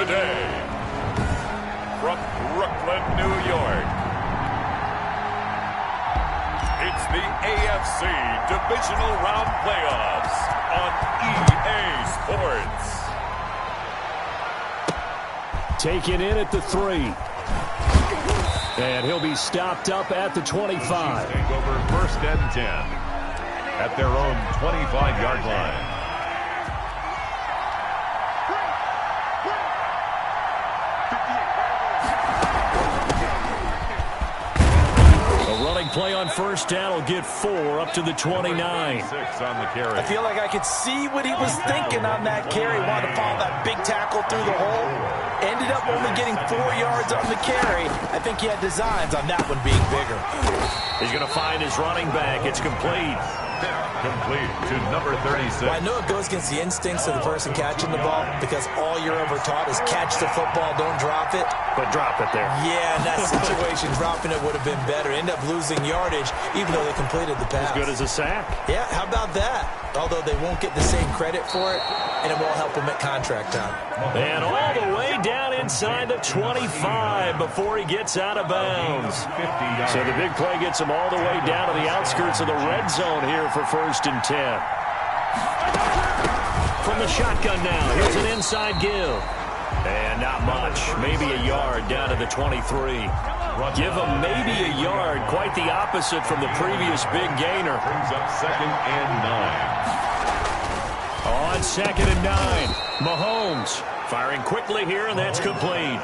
today, from Brooklyn, New York, it's the AFC Divisional Round Playoffs on EA Sports. Taken in at the 3. And he'll be stopped up at the 25. Take over 1st and 10 at their own 25-yard line. Play on 1st down will get 4 up to the 29. I feel like I could see what he was thinking on that carry. Wanted to follow that big tackle through the hole. Ended up only getting 4 yards on the carry. I think he had designs on that one being bigger. He's going to find his running back. It's complete. Complete to number 36. Well, I know it goes against the instincts of the person catching the ball because all you're ever taught is catch the football, don't drop it. But drop it there. Yeah, in that situation, dropping it would have been better. End up losing yardage, even though they completed the pass. As good as a sack. Yeah, how about that? Although they won't get the same credit for it, and it won't help them at contract time. And all the way down inside the 25 before he gets out of bounds. So the big play gets him all the way down to the outskirts of the red zone here for 1st and 10. From the shotgun now, here's an inside give. And not much, maybe a yard down to the 23. Give him maybe a yard, quite the opposite from the previous big gainer. Brings up 2nd and 9. On 2nd and 9, Mahomes firing quickly here, and that's complete.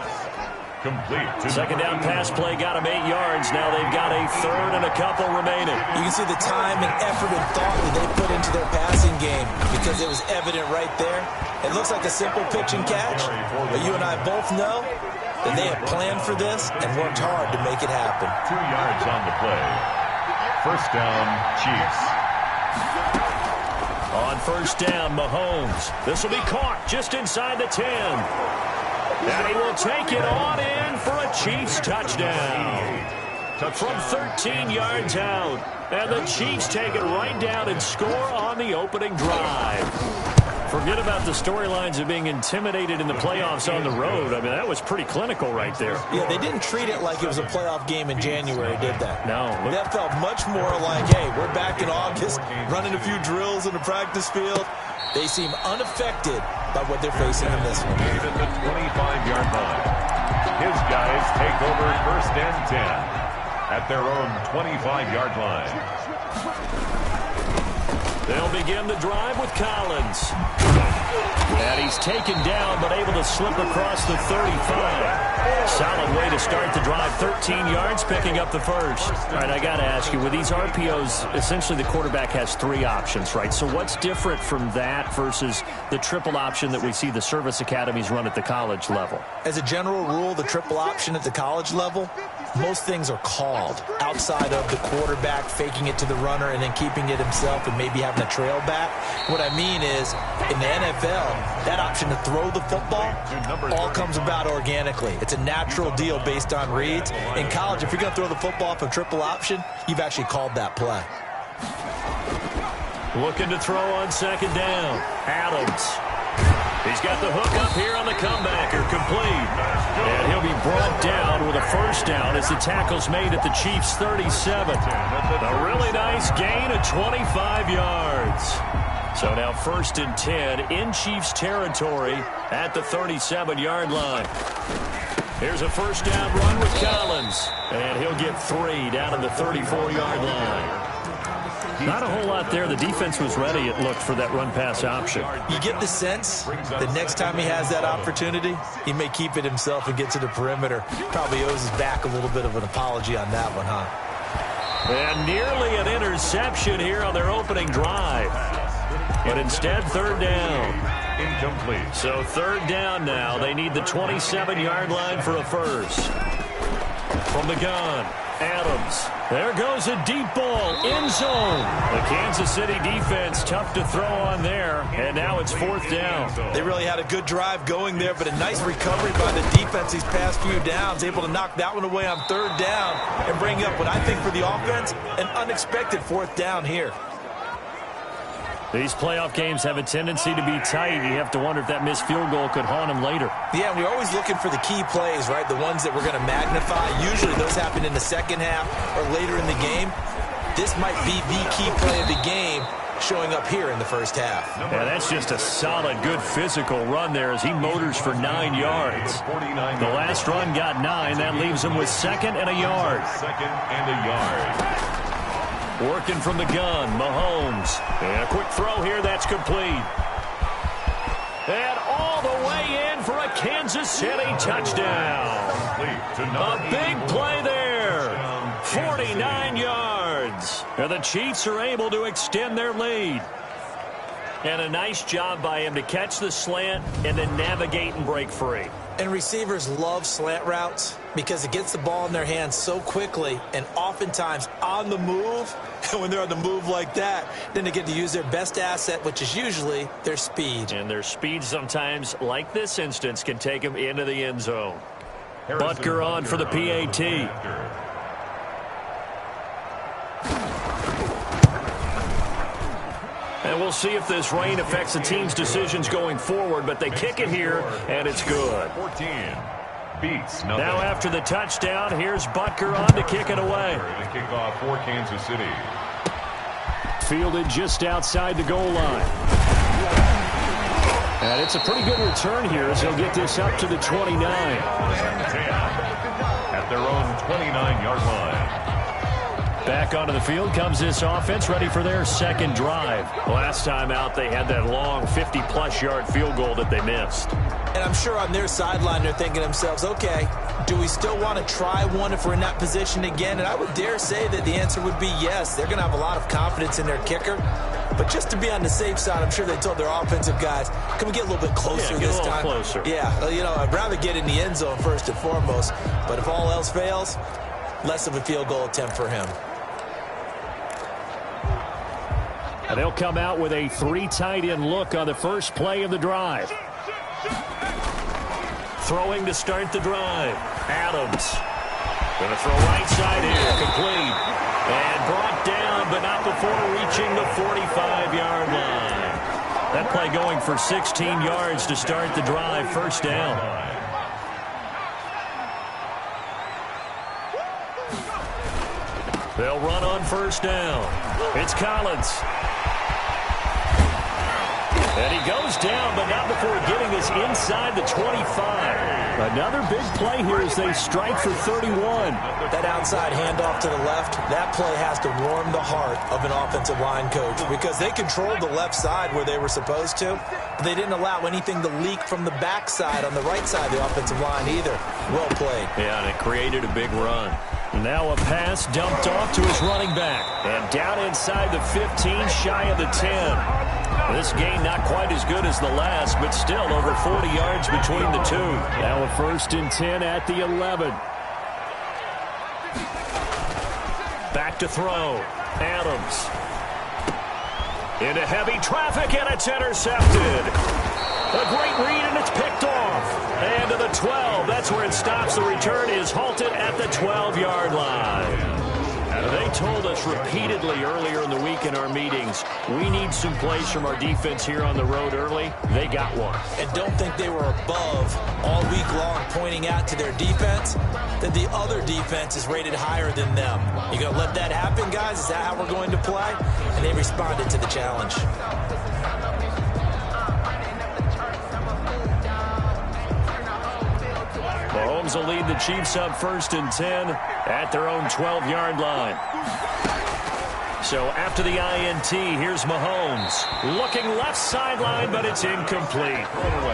Complete. 2nd down pass play got him 8 yards. Now they've got a 3rd and a couple remaining. You can see the time and effort and thought that they put into their passing game because it was evident right there. It looks like a simple pitch and catch, but you and I both know that they have planned for this and worked hard to make it happen. 2 yards on the play. 1st down, Chiefs. On 1st down, Mahomes. This will be caught just inside the 10. And he will take it on in for a Chiefs touchdown. From 13 yards out. And the Chiefs take it right down and score on the opening drive. Forget about the storylines of being intimidated in the playoffs on the road. I mean, that was pretty clinical right there. Yeah, they didn't treat it like it was a playoff game in January, did that? No. That felt much more like, hey, we're back in August, running a few drills in the practice field. They seem unaffected by what they're facing in this one. At the 25-yard line. His guys take over 1st and 10 at their own 25-yard line. They'll begin the drive with Collins. And he's taken down, but able to slip across the 35. Solid way to start the drive. 13 yards, picking up the 1st. All right, I got to ask you, with these RPOs, essentially the quarterback has 3 options, right? So what's different from that versus the triple option that we see the service academies run at the college level? As a general rule, the triple option at the college level, most things are called outside of the quarterback faking it to the runner and then keeping it himself and maybe having a trail back. What I mean is, in the NFL, that option to throw the football all comes about organically. It's a natural deal based on reads. In college, if you're going to throw the football off a triple option, you've actually called that play. Looking to throw on 2nd down. Adams. He's got the hook up here on the comebacker, complete. And he'll be brought down with a 1st down as the tackle's made at the Chiefs' 37. A really nice gain of 25 yards. So now 1st and 10 in Chiefs territory at the 37-yard line. Here's a 1st down run with Collins. And he'll get 3 down in the 34-yard line. Not a whole lot there. The defense was ready, it looked, for that run-pass option. You get the sense that next time he has that opportunity, he may keep it himself and get to the perimeter. Probably owes his back a little bit of an apology on that one, huh? And nearly an interception here on their opening drive. But instead, 3rd down. Incomplete. So 3rd down now. They need the 27-yard line for a 1st. From the gun, Adams. There goes a deep ball, end zone. The Kansas City defense tough to throw on there, and now it's 4th down. They really had a good drive going there, but a nice recovery by the defense these past few downs, able to knock that one away on 3rd down and bring up what I think for the offense, an unexpected 4th down here. These playoff games have a tendency to be tight. You have to wonder if that missed field goal could haunt him later. Yeah, we're always looking for the key plays, right? The ones that we're going to magnify. Usually those happen in the second half or later in the game. This might be the key play of the game showing up here in the first half. Yeah, that's just a solid, good physical run there as he motors for 9 yards. The last run got 9. That leaves him with 2nd and a yard. 2nd and a yard. Working from the gun, Mahomes. And a quick throw here, that's complete. And all the way in for a Kansas City touchdown. A big play there. 49 yards. And the Chiefs are able to extend their lead. And a nice job by him to catch the slant and then navigate and break free. And receivers love slant routes because it gets the ball in their hands so quickly and oftentimes on the move. And when they're on the move like that, then they get to use their best asset, which is usually their speed. And their speed sometimes, like this instance, can take them into the end zone. Butker on for the PAT. And we'll see if this rain affects the team's decisions going forward, but they kick it here, and it's good. 14 beats nothing. Now after the touchdown, here's Butker on to kick it away. The kickoff for Kansas City. Fielded just outside the goal line. And it's a pretty good return here as they'll get this up to the 29. At their own 29-yard line. Back onto the field comes this offense, ready for their second drive. Last time out, they had that long 50-plus yard field goal that they missed. And I'm sure on their sideline, they're thinking to themselves, okay, do we still want to try one if we're in that position again? And I would dare say that the answer would be yes. They're going to have a lot of confidence in their kicker. But just to be on the safe side, I'm sure they told their offensive guys, can we get a little bit closer this time? Yeah, get a little closer. Yeah, you know, I'd rather get in the end zone first and foremost. But if all else fails, less of a field goal attempt for him. And they'll come out with a 3 tight end look on the first play of the drive. Throwing to start the drive. Adams. Going to throw right side here. Complete. And brought down, but not before reaching the 45-yard line. That play going for 16 yards to start the drive. First down. They'll run on first down. It's Collins. And he goes down, but not before getting us inside the 25. Another big play here as they strike for 31. That outside handoff to the left, that play has to warm the heart of an offensive line coach because they controlled the left side where they were supposed to. They didn't allow anything to leak from the backside on the right side of the offensive line either. Well played. Yeah, and it created a big run. Now a pass dumped off to his running back. And down inside the 15, shy of the 10. This gain not quite as good as the last, but still over 40 yards between the two. Now a 1st and 10 at the 11. Back to throw. Adams. Into heavy traffic, and it's intercepted. A great read, and it's picked off. And to the 12. That's where it stops. The return is halted at the 12-yard line. They told us repeatedly earlier in the week in our meetings, we need some plays from our defense here on the road early. They got one. And don't think they were above all week long pointing out to their defense that the other defense is rated higher than them. You going to let that happen, guys? Is that how we're going to play? And they responded to the challenge. Mahomes will lead the Chiefs up 1st and 10 at their own 12-yard line. So after the INT, here's Mahomes. Looking left sideline, but it's incomplete.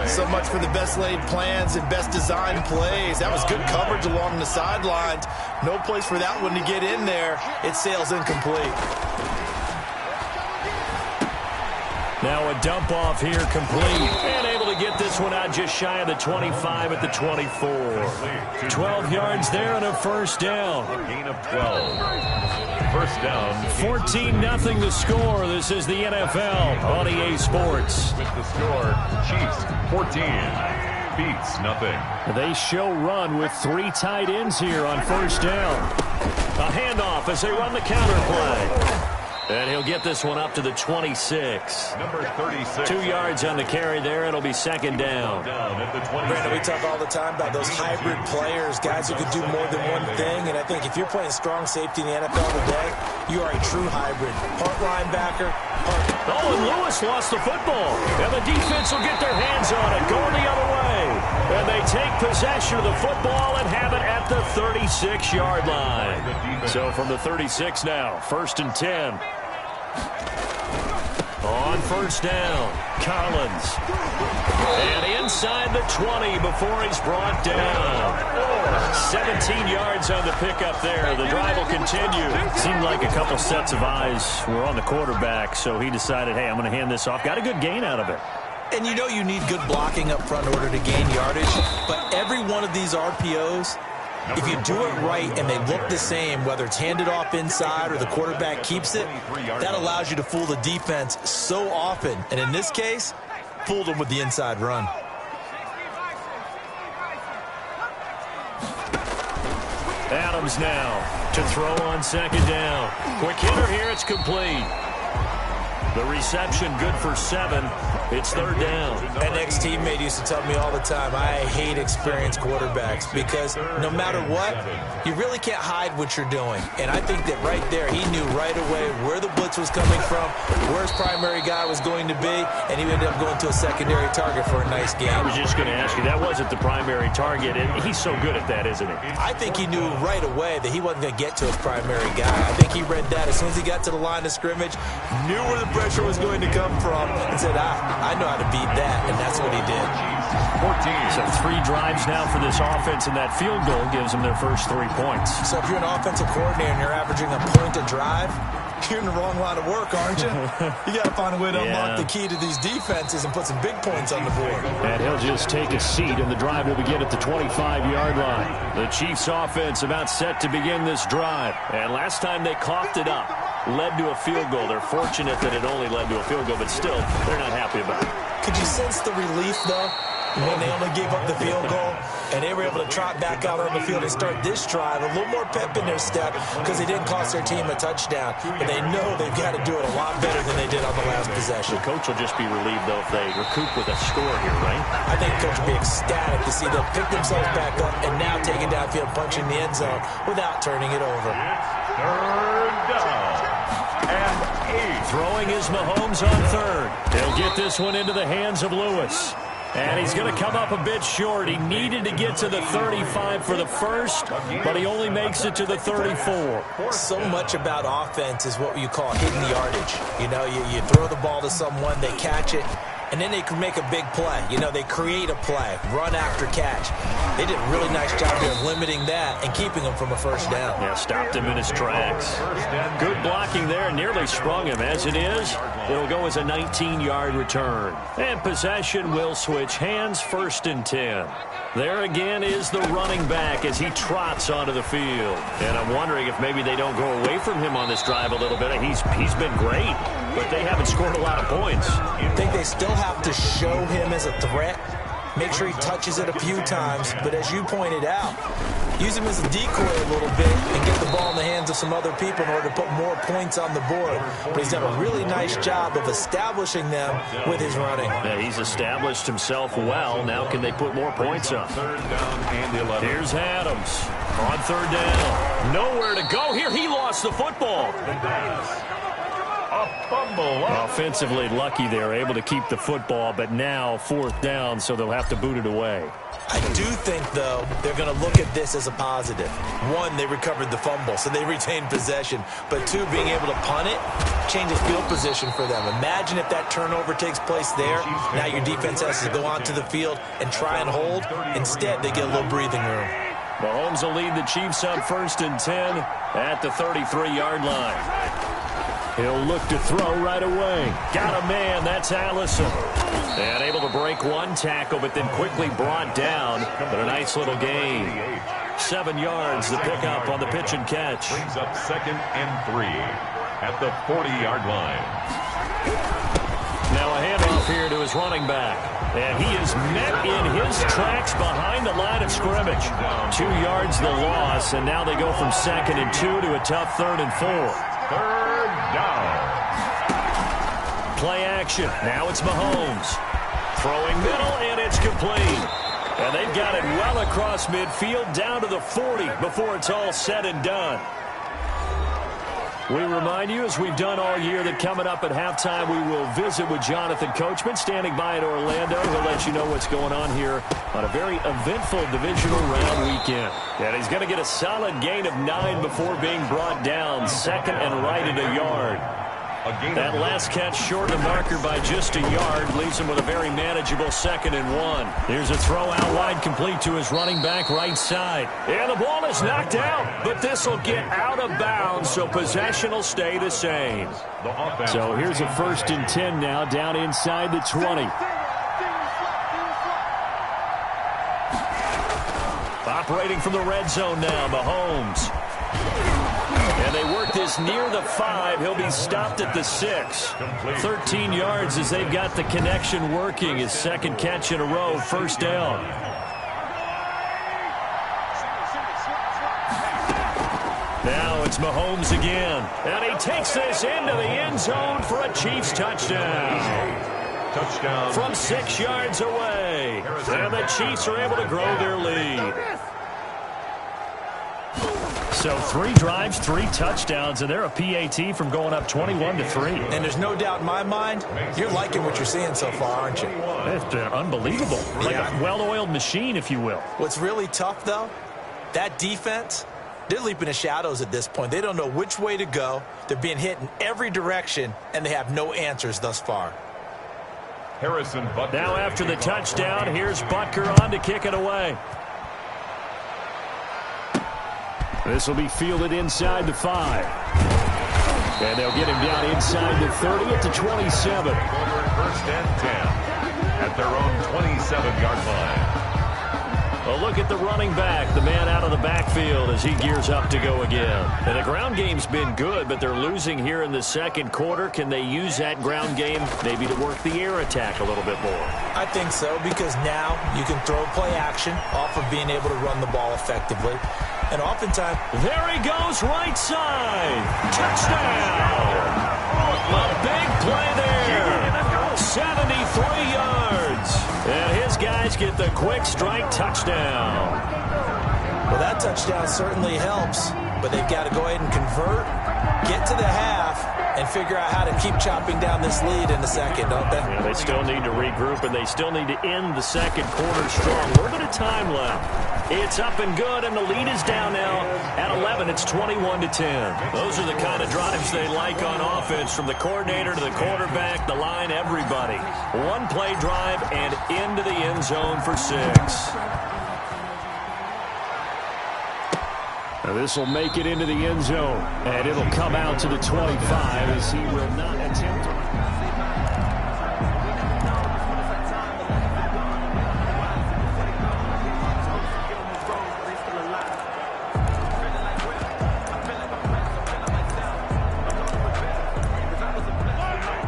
So much for the best laid plans and best designed plays. That was good coverage along the sidelines. No place for that one to get in there. It sails incomplete. Now a dump off here complete. And able to get this one out just shy of the 25 at the 24. 12 yards there and a first down. A gain of 12. First down. 14-0 the score. This is the NFL on EA Sports. With the score, Chiefs 14. Beats nothing. They show run with 3 tight ends here on first down. A handoff as they run the counter play. And he'll get this one up to the 26. Number 36. 2 yards on the carry there. It'll be second down. Brandon, we talk all the time about those hybrid players, guys who could do more than one thing. And I think if you're playing strong safety in the NFL today, you are a true hybrid. Part linebacker, part... Oh, and Lewis lost the football. And the defense will get their hands on it, going the other way. And they take possession of the football and have it at the 36-yard line. So from the 36 now, 1st and 10. On first down, Collins. And inside the 20 before he's brought down. 17 yards on the pickup there. The drive will continue. Seemed like a couple sets of eyes were on the quarterback, so he decided, hey, I'm going to hand this off. Got a good gain out of it. And you know you need good blocking up front in order to gain yardage, but every one of these RPOs, if you do it right and they look the same, whether it's handed off inside or the quarterback keeps it, that allows you to fool the defense so often. And in this case, fooled them with the inside run. Adams now to throw on second down. Quick hitter here, it's complete. The reception good for 7. It's third down. An ex-teammate used to tell me all the time, I hate experienced quarterbacks because no matter what, you really can't hide what you're doing. And I think that right there, he knew right away where the blitz was coming from, where his primary guy was going to be, and he ended up going to a secondary target for a nice game. I was just going to ask you, that wasn't the primary target, and he's so good at that, isn't he? I think he knew right away that he wasn't going to get to his primary guy. I think he read that as soon as he got to the line of scrimmage, knew where the pressure was going to come from, and said, I know how to beat that, and that's what he did. 14. So 3 drives now for this offense, and that field goal gives them their first 3 points. So if you're an offensive coordinator and you're averaging a point a drive, you're in the wrong line of work, aren't you? You got to find a way to unlock the key to these defenses and put some big points on the board. And he'll just take a seat, and the drive will begin at the 25-yard line. The Chiefs' offense about set to begin this drive. And last time they coughed it up, led to a field goal. They're fortunate that it only led to a field goal, but still, they're not happy about it. Could you sense the relief, though, when they only gave up the field goal and they were able to trot back out on the field and start this drive? A little more pep in their step because they didn't cost their team a touchdown, but they know they've got to do it a lot better than they did on the last possession. The coach will just be relieved, though, if they recoup with a score here, right? I think the coach will be ecstatic to see them pick themselves back up and now take it downfield, punching the end zone without turning it over. Third down. And 8. Throwing is Mahomes on third. He'll get this one into the hands of Lewis. And he's going to come up a bit short. He needed to get to the 35 for the first, but he only makes it to the 34. So much about offense is what you call hidden yardage. You know, you throw the ball to someone, they catch it, and then they can make a big play. You know, they create a play, run after catch. They did a really nice job here of limiting that and keeping him from a first down. Yeah, stopped him in his tracks. Good blocking there, nearly sprung him. As it is, it'll go as a 19-yard return. And possession will switch hands, 1st and 10. There again is the running back as he trots onto the field. And I'm wondering if maybe they don't go away from him on this drive a little bit. He's been great, but they haven't scored a lot of points. I think they still have to show him as a threat. Make sure he touches it a few times, but as you pointed out, use him as a decoy a little bit and get the ball in the hands of some other people in order to put more points on the board. But he's done a really nice job of establishing them with his running. Yeah, he's established himself well. Now can they put more points up? Third down and 11. Here's Adams on third down. Nowhere to go here. He lost the football. A fumble. Offensively lucky they're able to keep the football, but now 4th down, so they'll have to boot it away. I do think, though, they're going to look at this as a positive. 1, they recovered the fumble, so they retained possession. But 2, being able to punt it changes field position for them. Imagine if that turnover takes place there. Now your defense has to go onto the field and try and hold. Instead, they get a little breathing room. Mahomes will lead the Chiefs on 1st and 10 at the 33-yard line. He'll look to throw right away. Got a man. That's Allison. And able to break one tackle, but then quickly brought down. But a nice little gain. 7 yards, the pickup on the pitch and catch. Brings up 2nd and 3 at the 40-yard line. Now a handoff here to his running back. And he is met in his tracks behind the line of scrimmage. 2 yards the loss, and now they go from 2nd and 2 to a tough 3rd and 4. Third down. play action. Now it's Mahomes. Throwing middle, and it's complete. And they've got it well across midfield, down to the 40 before it's all said and done. We remind you, as we've done all year, that coming up at halftime, we will visit with Jonathan Coachman, standing by in Orlando. He'll let you know what's going on here on a very eventful divisional round weekend. And he's going to get a solid gain of 9 before being brought down, second and right at a yard. That last catch short of the marker by just a yard leaves him with a very manageable 2nd and 1. Here's a throw out wide, complete to his running back right side. And the ball is knocked out, but this will get out of bounds, so possession will stay the same. So here's a 1st and 10 now, down inside the 20. Operating from the red zone now, Mahomes. And they work this near the 5. He'll be stopped at the 6. 13 yards as they've got the connection working. His 2nd catch in a row, 1st down. Now it's Mahomes again. And he takes this into the end zone for a Chiefs touchdown. Touchdown. From 6 yards away. And the Chiefs are able to grow their lead. So 3 drives, 3 touchdowns, and they're a PAT from going up 21-3. And there's no doubt in my mind, you're liking what you're seeing so far, aren't you? It's been unbelievable. Like a well-oiled machine, if you will. What's really tough, though, that defense, they're leaping the shadows at this point. They don't know which way to go. They're being hit in every direction, and they have no answers thus far. Harrison Butker. Now after the touchdown, here's Butker on to kick it away. This will be fielded inside the 5. And they'll get him down inside the 30 at the 27. 1st and 10 at their own 27-yard line. Well, look at the running back, the man out of the backfield as he gears up to go again. And the ground game's been good, but they're losing here in the 2nd quarter. Can they use that ground game maybe to work the air attack a little bit more? I think so, because now you can throw play action off of being able to run the ball effectively. And oftentimes, there he goes, right side. Touchdown. A big play there. 73 yards. And his guys get the quick strike touchdown. Well, that touchdown certainly helps, but they've got to go ahead and convert, get to the half, and figure out how to keep chopping down this lead in the 2nd, don't they? Yeah, they still need to regroup, and they still need to end the 2nd quarter strong. A little bit of time left. It's up and good, and the lead is down now at 11. It's 21-10. Those are the kind of drives they like on offense, from the coordinator to the quarterback, the line, everybody. 1-play drive and into the end zone for 6. Now this will make it into the end zone, and it'll come out to the 25 as he will not attempt it.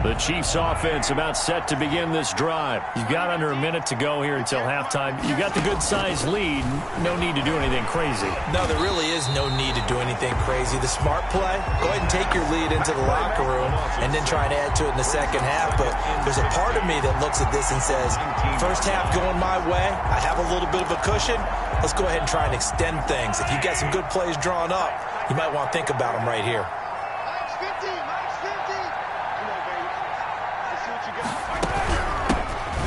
The Chiefs offense about set to begin this drive. You've got under a minute to go here until halftime. You've got the good-sized lead. No need to do anything crazy. No, there really is no need to do anything crazy. The smart play, go ahead and take your lead into the locker room and then try and add to it in the 2nd half. But there's a part of me that looks at this and says, 1st half going my way, I have a little bit of a cushion. Let's go ahead and try and extend things. If you've got some good plays drawn up, you might want to think about them right here.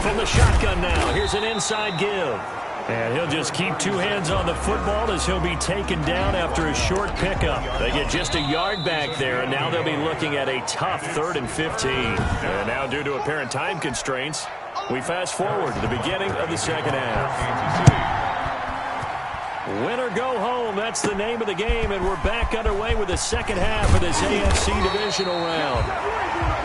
From the shotgun now, here's an inside give. And he'll just keep 2 hands on the football as he'll be taken down after a short pickup. They get just a yard back there, and now they'll be looking at a tough 3rd and 15. And now, due to apparent time constraints, we fast forward to the beginning of the 2nd half. Win or go home, that's the name of the game, and we're back underway with the 2nd half of this AFC divisional round.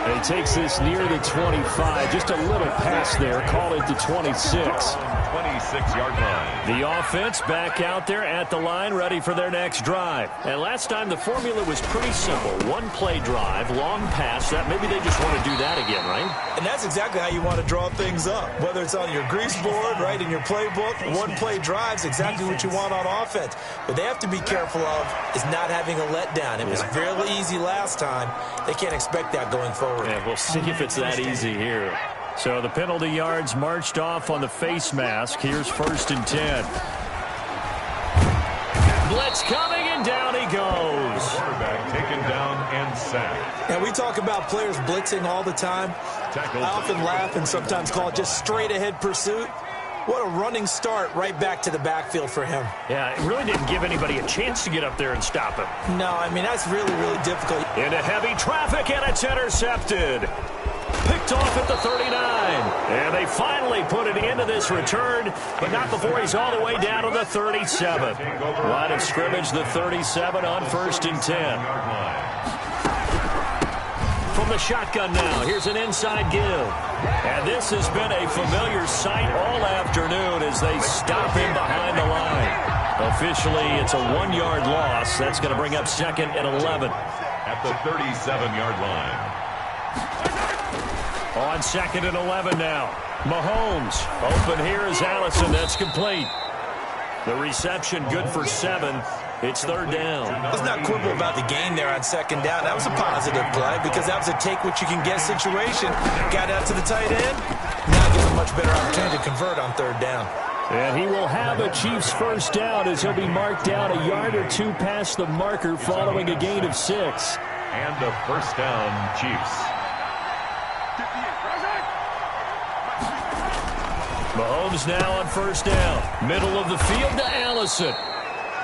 And he takes this near the 25, just a little pass there, call it the 26. 26-yard line. The offense back out there at the line, ready for their next drive. And last time the formula was pretty simple. 1-play drive, long pass. That maybe they just want to do that again, right? And that's exactly how you want to draw things up. Whether it's on your grease board, right, in your playbook, 1-play drive's exactly what you want on offense. What they have to be careful of is not having a letdown. It was fairly easy last time. They can't expect that going forward. Yeah, we'll see if it's that easy here. So the penalty yards marched off on the face mask. Here's 1st and 10. Blitz coming, and down he goes. Quarterback taken down and sacked. And we talk about players blitzing all the time. I often laugh and sometimes call it just straight-ahead pursuit. What a running start right back to the backfield for him. Yeah, it really didn't give anybody a chance to get up there and stop him. No, I mean, that's really, really difficult. Into heavy traffic, and it's intercepted. Picked off at the 39. And they finally put an end to this return, but not before he's all the way down to the 37. Line of scrimmage, the 37 on 1st and 10. From the shotgun now, here's an inside give. And this has been a familiar sight all afternoon as they stop him behind the line. Officially, it's a 1-yard loss. That's going to bring up 2nd and 11. At the 37-yard line. On 2nd and 11 now. Mahomes. Open here is Allison. That's complete. The reception good for 7. It's 3rd down. Let's not quibble about the gain there on 2nd down. That was a positive play because that was a take-what-you-can-get situation. Got out to the tight end. Now gives a much better opportunity to convert on 3rd down. And he will have a Chiefs 1st down as he'll be marked down a yard or 2 past the marker following a gain of 6. And a 1st down, Chiefs. Mahomes now on 1st down. Middle of the field to Allison.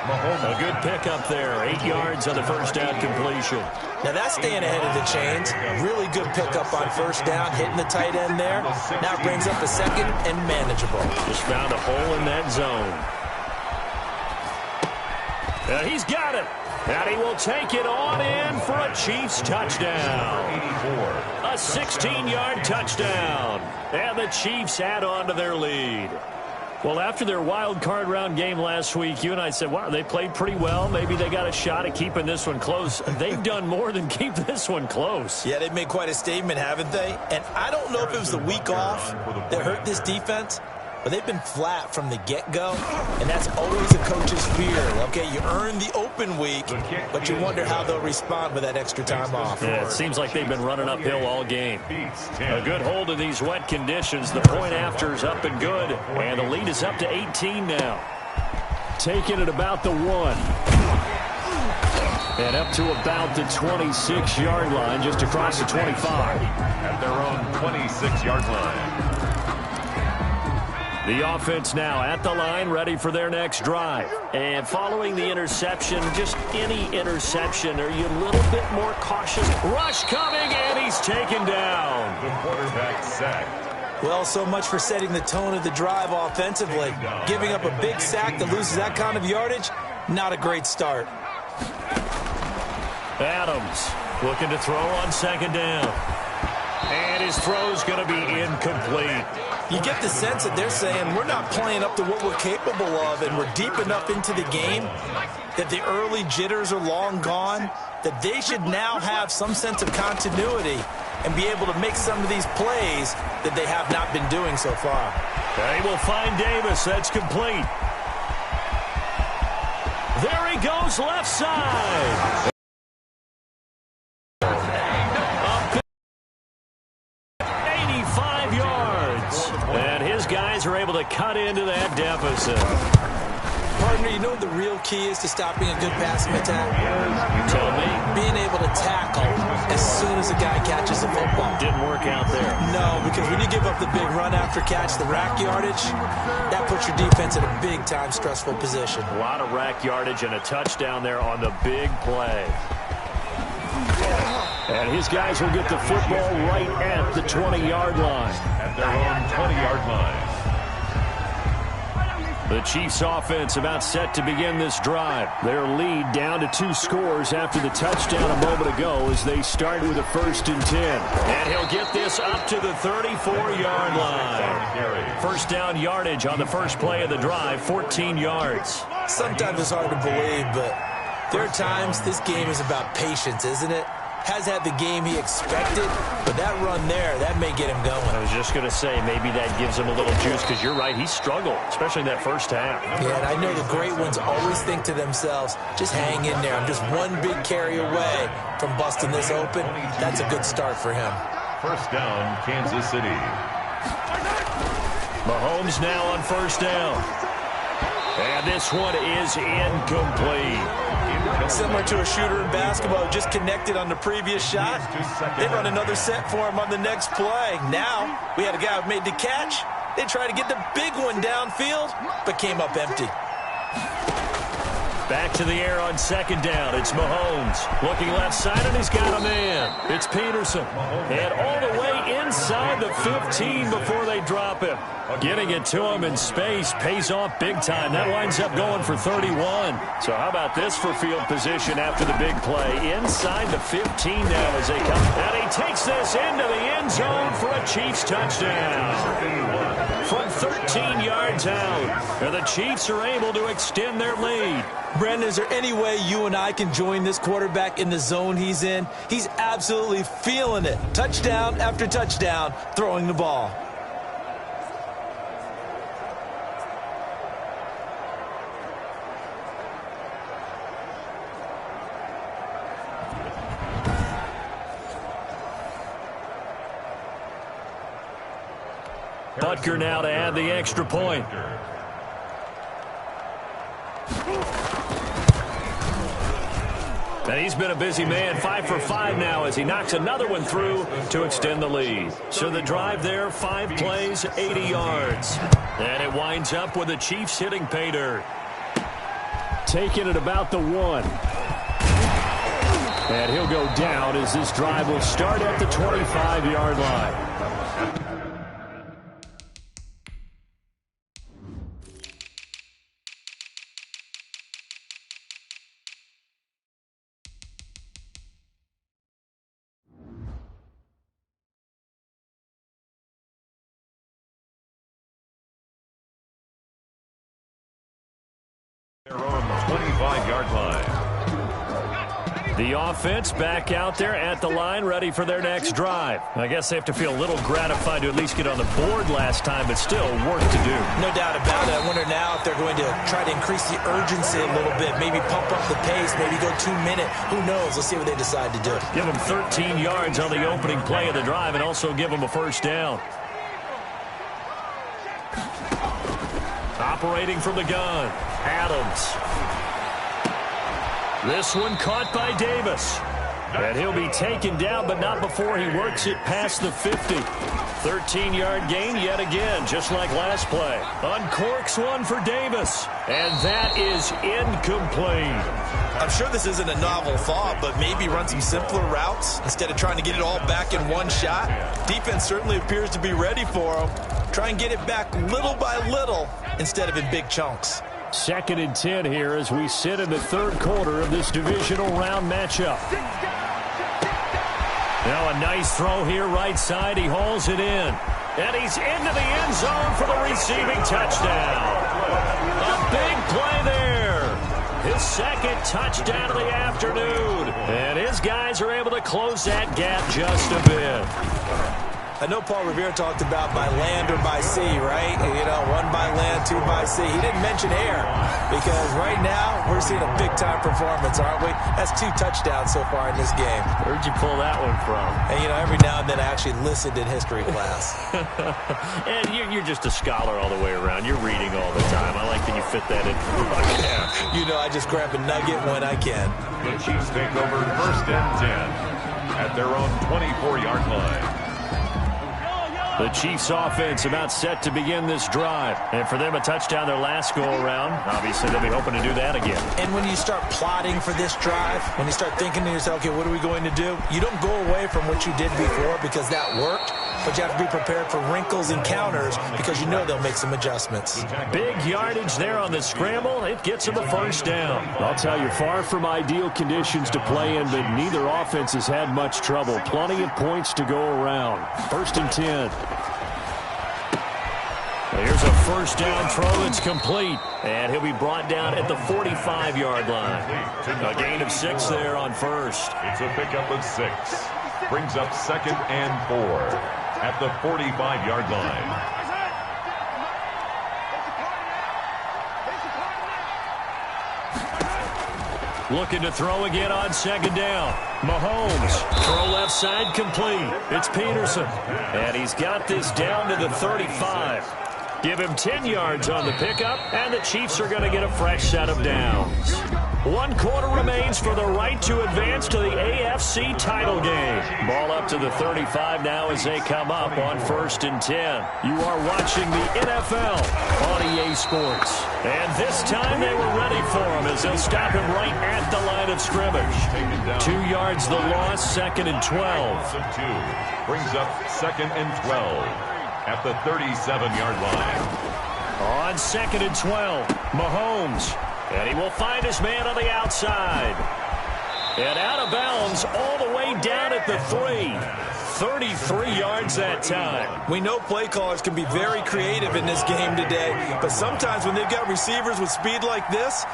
Mahomes. A good pickup there. 8 yards on the 1st down completion. Now that's staying ahead of the chains. Really good pickup on 1st down, hitting the tight end there. Now brings up a 2nd and manageable. Just found a hole in that zone. He's got it. And he will take it on in for a Chiefs touchdown. 84. A 16-yard touchdown. And the Chiefs add on to their lead. Well, after their wild card round game last week, you and I said, wow, they played pretty well. Maybe they got a shot at keeping this one close. They've done more than keep this one close. Yeah, they've made quite a statement, haven't they? And I don't know if it was the week off that hurt this defense, but they've been flat from the get-go, and that's always a coach's fear. Okay, you earn the open week, but you wonder how they'll respond with that extra time off. Yeah, it seems like they've been running uphill all game. A good hold in these wet conditions. The point after is up and good, and the lead is up to 18 now. Taking it about the 1. And up to about the 26-yard line, just across the 25. At their own 26-yard line. The offense now at the line, ready for their next drive. And following the interception, just any interception, are you a little bit more cautious? Rush coming, and he's taken down. The quarterback sacked. Well, so much for setting the tone of the drive offensively. Giving up a big sack that loses that kind of yardage, not a great start. Adams looking to throw on 2nd down. And his throw's going to be incomplete. You get the sense that they're saying we're not playing up to what we're capable of, and we're deep enough into the game that the early jitters are long gone, that they should now have some sense of continuity and be able to make some of these plays that they have not been doing so far. They will find Davis. That's complete. There he goes, left side. 85 yards. And his guys are able to cut into that deficit. Partner, you know what the real key is to stopping a good passing attack? You tell me. Being able to tackle as soon as a guy catches the football. Didn't work out there. No, because when you give up the big run after catch, the rack yardage, that puts your defense in a big-time stressful position. A lot of rack yardage and a touchdown there on the big play. And his guys will get the football right at the 20-yard line. At their own 20-yard line. The Chiefs offense about set to begin this drive. Their lead down to 2 scores after the touchdown a moment ago as they start with a 1st and 10. And he'll get this up to the 34-yard line. 1st down yardage on the first play of the drive, 14 yards. Sometimes it's hard to believe, but there are times this game is about patience, isn't it? has had the game he expected, but that run there, that may get him going. I was just going to say, maybe that gives him a little juice, because you're right, he struggled, especially in that first half. Yeah, and I know the great ones always think to themselves, just hang in there. I'm just one big carry away from busting this open. That's a good start for him. First down, Kansas City. Mahomes now on first down. And this one is incomplete. Similar to a shooter in basketball, just connected on the previous shot. They run another set for him on the next play. Now, we had a guy who made the catch. They tried to get the big one downfield, but came up empty. Back to the air on second down. It's Mahomes. Looking left side, and he's got a man. It's Peterson. And all the way inside the 15 before they drop him. Getting it to him in space pays off big time. That winds up going for 31. So how about this for field position after the big play? Inside the 15 now as they come. And he takes this into the end zone for a Chiefs touchdown. From 13 yards out. And the Chiefs are able to extend their lead. Brandon, is there any way you and I can join this quarterback in the zone he's in? He's absolutely feeling it. Touchdown after touchdown, throwing the ball. Butker now to add the extra point. And he's been a busy man, 5 for 5 now as he knocks another one through to extend the lead. So the drive there, 5 plays, 80 yards. And it winds up with the Chiefs hitting pay dirt. Taking it about the 1. And he'll go down as this drive will start at the 25-yard line. Their own 25-yard line. The offense back out there at the line, ready for their next drive. I guess they have to feel a little gratified to at least get on the board last time, but still work to do. No doubt about it. I wonder now if they're going to try to increase the urgency a little bit, maybe pump up the pace, maybe go 2-minute. Who knows? Let's see what they decide to do. Give them 13 yards on the opening play of the drive and also give them a first down. Operating from the gun, Adams. This one caught by Davis. And he'll be taken down, but not before he works it past the 50. 13-yard gain yet again, just like last play. Uncorks one for Davis. And that is incomplete. I'm sure this isn't a novel thought, but maybe run some simpler routes instead of trying to get it all back in one shot. Defense certainly appears to be ready for him. Try and get it back little by little instead of in big chunks. 2nd and 10 here as we sit in the third quarter of this divisional round matchup. Now a nice throw here right side. He hauls it in. And he's into the end zone for the receiving touchdown. A big play there. His 2nd touchdown of the afternoon. And his guys are able to close that gap just a bit. I know Paul Revere talked about by land or by sea, right? You know, 1 by land, 2 by sea. He didn't mention air because right now we're seeing a big-time performance, aren't we? That's 2 touchdowns so far in this game. Where'd you pull that one from? And, you know, every now and then I actually listened in history class. And you're just a scholar all the way around. You're reading all the time. I like that you fit that in. Yeah. You know, I just grab a nugget when I can. The Chiefs take over 1st and 10 at their own 24-yard line. The Chiefs offense about set to begin this drive. And for them, a touchdown their last go-around. Obviously, they'll be hoping to do that again. And when you start plotting for this drive, when you start thinking to yourself, okay, what are we going to do? You don't go away from what you did before because that worked. But you have to be prepared for wrinkles and counters because you know they'll make some adjustments. Big yardage there on the scramble. It gets them a first down. I'll tell you, far from ideal conditions to play in, but neither offense has had much trouble. Plenty of points to go around. 1st and 10. Here's a first down throw that's complete. And he'll be brought down at the 45-yard line. A gain of 6 there on first. It's a pickup of 6. Brings up 2nd and 4 at the 45-yard line. Looking to throw again on 2nd down. Mahomes, throw left side complete. It's Peterson. And he's got this down to the 35. Give him 10 yards on the pickup, and the Chiefs are going to get a fresh set of downs. 1 quarter remains for the right to advance to the AFC title game. Ball up to the 35 now as they come up on 1st and 10. You are watching the NFL on EA Sports. And this time they were ready for him as they'll stop him right at the line of scrimmage. 2 yards the loss, 2nd and 12. Brings up 2nd and 12 at the 37-yard line. On 2nd and 12, Mahomes. And he will find his man on the outside. And out of bounds all the way down at the 3. 33 yards that time. We know play callers can be very creative in this game today, but sometimes when they've got receivers with speed like this,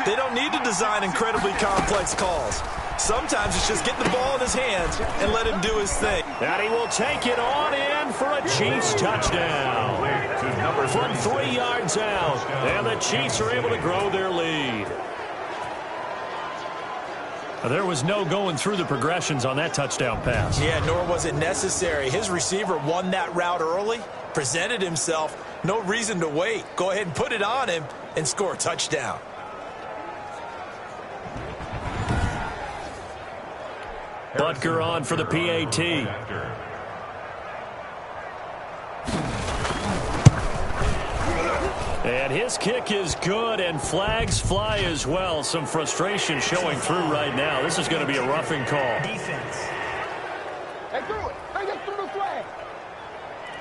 they don't need to design incredibly complex calls. Sometimes it's just get the ball in his hands and let him do his thing. And he will take it on in for a Chiefs touchdown. From 3 yards out, and the Chiefs are able to grow their lead. There was no going through the progressions on that touchdown pass. Yeah, nor was it necessary. His receiver won that route early, presented himself, no reason to wait. Go ahead and put it on him and score a touchdown. Butker on for the PAT. And his kick is good, and flags fly as well. Some frustration showing through right now. This is going to be a roughing call.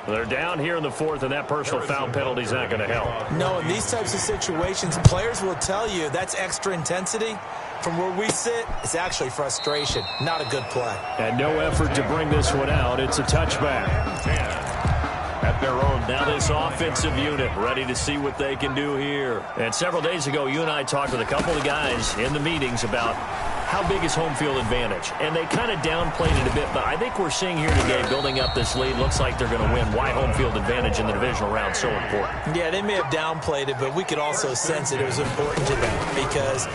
They're down here in the 4th, and that personal foul penalty is not going to help. No, in these types of situations, players will tell you that's extra intensity. From where we sit, it's actually frustration. Not a good play. And no effort to bring this one out. It's a touchback. 10. At their own. Now this offensive unit ready to see what they can do here. And several days ago, you and I talked with a couple of guys in the meetings about how big is home field advantage. And they kind of downplayed it a bit, but I think we're seeing here today, building up this lead, looks like they're going to win. Why home field advantage in the divisional round so important? Yeah, they may have downplayed it, but we could also sense that it was important to them because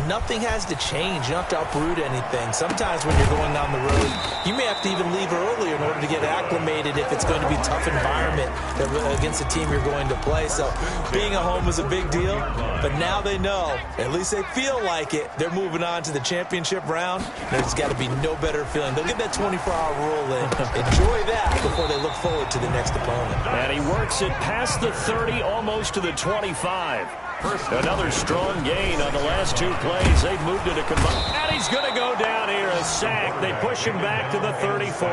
nothing has to change. You don't have to uproot anything. Sometimes when you're going down the road, you may have to even leave earlier in order to get acclimated if it's going to be a tough environment against the team you're going to play. So being at home was a big deal, but now they know, at least they feel like it, they're moving on to the championship round. There's got to be no better feeling. They'll get that 24-hour rule in. Enjoy that before they look forward to the next opponent. And he works it past the 30, almost to the 25. Another strong gain on the last 2 plays. They've moved it a combined. And he's going to go down here, a sack. They push him back to the 34.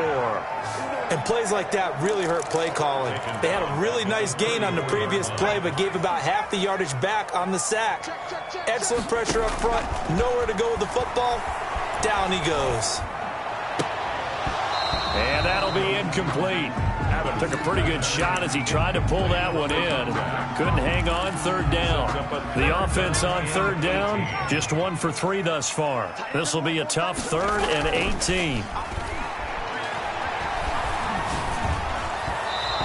And plays like that really hurt play calling. They had a really nice gain on the previous play, but gave about half the yardage back on the sack. Excellent pressure up front. Nowhere to go with the football. Down he goes. And that'll be incomplete. Took a pretty good shot as he tried to pull that one in. Couldn't hang on 3rd down. The offense on 3rd down, just 1 for 3 thus far. This will be a tough 3rd and 18.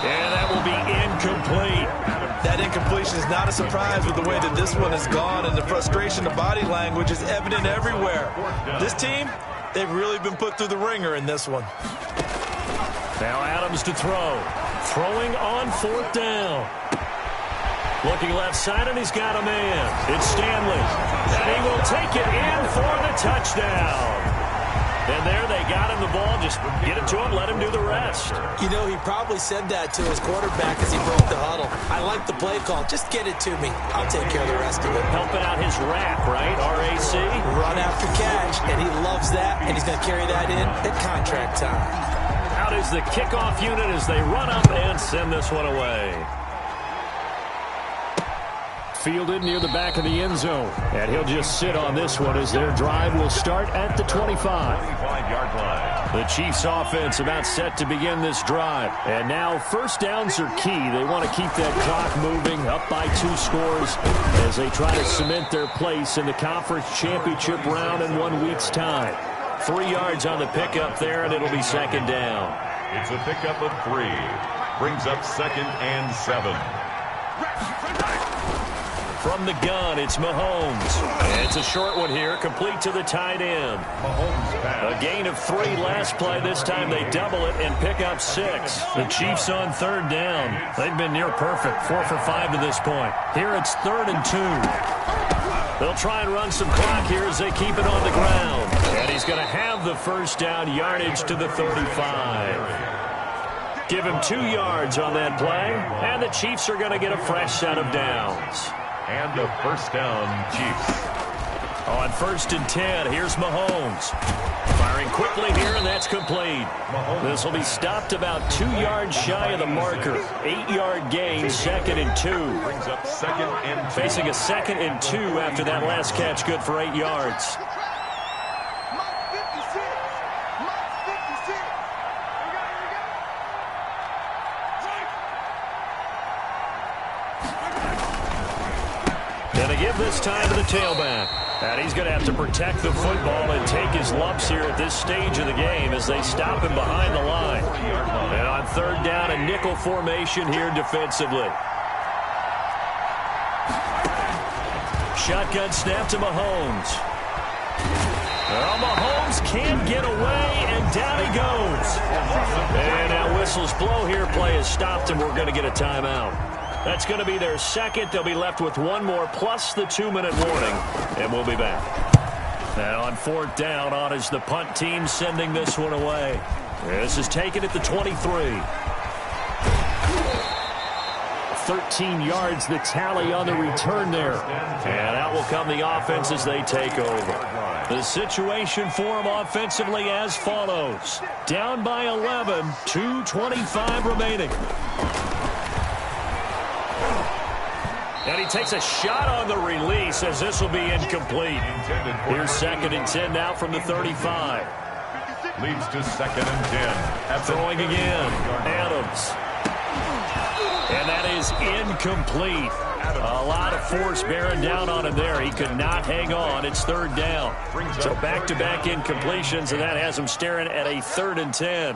And that will be incomplete. That incompletion is not a surprise with the way that this one has gone, and the frustration, the body language is evident everywhere. This team, they've really been put through the ringer in this one. Now Adams to throw. Throwing on 4th down. Looking left side, and he's got a man. It's Stanley. And he will take it in for the touchdown. And there they got him the ball. Just get it to him, let him do the rest. You know, he probably said that to his quarterback as he broke the huddle. I like the play call. Just get it to me. I'll take care of the rest of it. Helping out his RAC, right? R-A-C? Run after catch, and he loves that, and he's going to carry that in at contract time. Out is the kickoff unit as they run up and send this one away. fielded near the back of the end zone. And he'll just sit on this one as their drive will start at the 25. 25-yard line. The Chiefs offense about set to begin this drive. And now first downs are key. They want to keep that clock moving, up by 2 scores as they try to cement their place in the conference championship round in 1 week's time. 3 yards on the pickup there, and it'll be second down. It's a pickup of 3. Brings up 2nd and 7. From the gun, it's Mahomes. And it's a short one here, complete to the tight end. Mahomes pass. A gain of 3 last play. This time they double it and pick up 6. The Chiefs on 3rd down. They've been near perfect, 4 for 5 to this point. Here it's 3rd and 2. They'll try and run some clock here as they keep it on the ground. And he's going to have the first down, yardage to the 35. Give him 2 yards on that play, and the Chiefs are going to get a fresh set of downs. And a first down, Chiefs. On 1st and 10, here's Mahomes. Firing quickly here, and that's complete. This will be stopped about 2 yards shy of the marker. 8-yard gain, 2nd and 2. Brings up 2nd and 2. Facing a 2nd and 2 after that last catch, good for 8 yards. Going to give this time to the tailback. And he's going to have to protect the football and take his lumps here at this stage of the game as they stop him behind the line. And on 3rd down, a nickel formation here defensively. Shotgun snap to Mahomes. Well, Mahomes can't get away, and down he goes. And now whistles blow here. Play has stopped, and we're going to get a timeout. That's going to be their 2nd. They'll be left with 1 more plus the 2-minute warning, and we'll be back. Now on 4th down, on is the punt team sending this one away. This is taken at the 23. 13 yards the tally on the return there. And out will come the offense as they take over. The situation for them offensively as follows. Down by 11, 2:25 remaining. And he takes a shot on the release as this will be incomplete. Here's 2nd and 10 now from the 35. Leads to 2nd and 10. Throwing again. Adams. And that is incomplete. A lot of force bearing down on him there. He could not hang on. It's 3rd down. So back-to-back incompletions, and that has him staring at a 3rd and 10.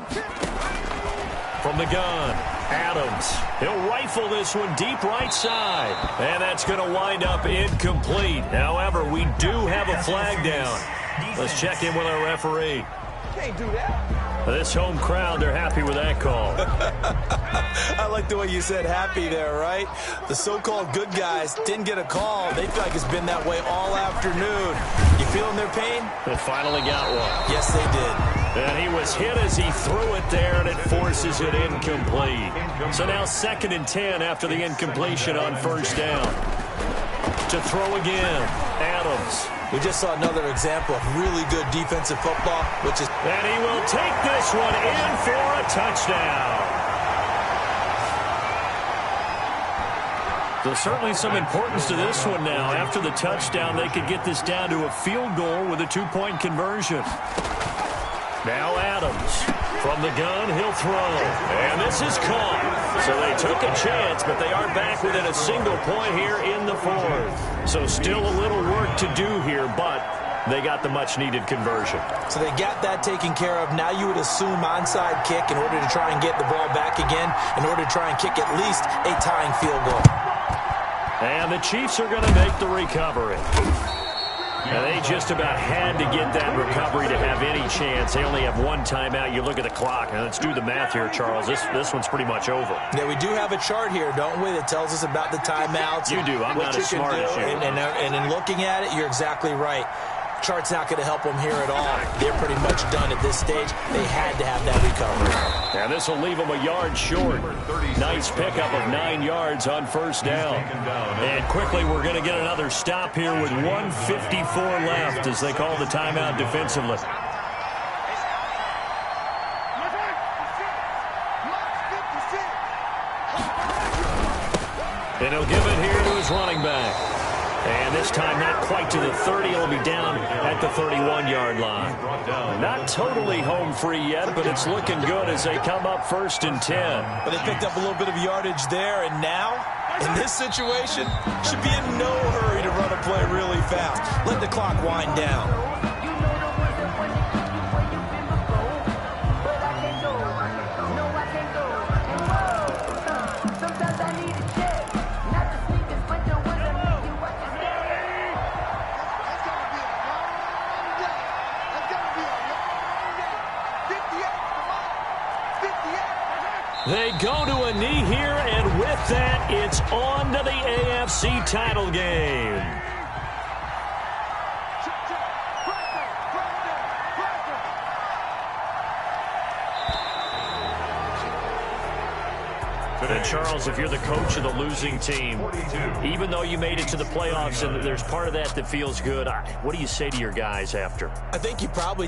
From the gun, Adams. He'll rifle this one deep right side. And that's going to wind up incomplete. However, we do have a flag down. Let's check in with our referee. Can't do that. This home crowd, they're happy with that call. I like the way you said happy there, right? The so-called good guys didn't get a call. They feel like it's been that way all afternoon. You feeling their pain? They finally got one. Yes, they did. And he was hit as he threw it there, and it forces it incomplete. So now 2nd and 10 after the incompletion on 1st down. To throw again, Adams. We just saw another example of really good defensive football, which is... And he will take this one in for a touchdown. There's certainly some importance to this one now. After the touchdown, they could get this down to a field goal with a 2-point conversion. Now Adams. From the gun, he'll throw. And this is caught. So they took a chance, but they are back within a single point here in the 4th. So still a little work to do here, but they got the much-needed conversion. So they got that taken care of. Now you would assume onside kick in order to try and get the ball back again, in order to try and kick at least a tying field goal. And the Chiefs are going to make the recovery. And they just about had to get that recovery to have any chance. They only have 1 timeout. You look at the clock, and let's do the math here, Charles. This one's pretty much over. Yeah, we do have a chart here, don't we, that tells us about the timeouts. You do. I'm not as smart as you. And in looking at it, you're exactly right. Chart's not going to help them here at all. They're pretty much done at this stage. They had to have that recovery. And this will leave them a yard short. Nice pickup of 9 yards on 1st down. And quickly, we're going to get another stop here with 1:54 left as they call the timeout defensively. And he'll give it here to goes running back. And this time not quite to the 30. It'll be down at the 31-yard line. Not totally home free yet, but it's looking good as they come up 1st and 10. But they picked up a little bit of yardage there, and now, in this situation, should be in no hurry to run a play really fast. Let the clock wind down. They go to a knee here, and with that, it's on to the AFC title game. And Charles, if you're the coach of the losing team, even though you made it to the playoffs and there's part of that feels good, what do you say to your guys after? I think you probably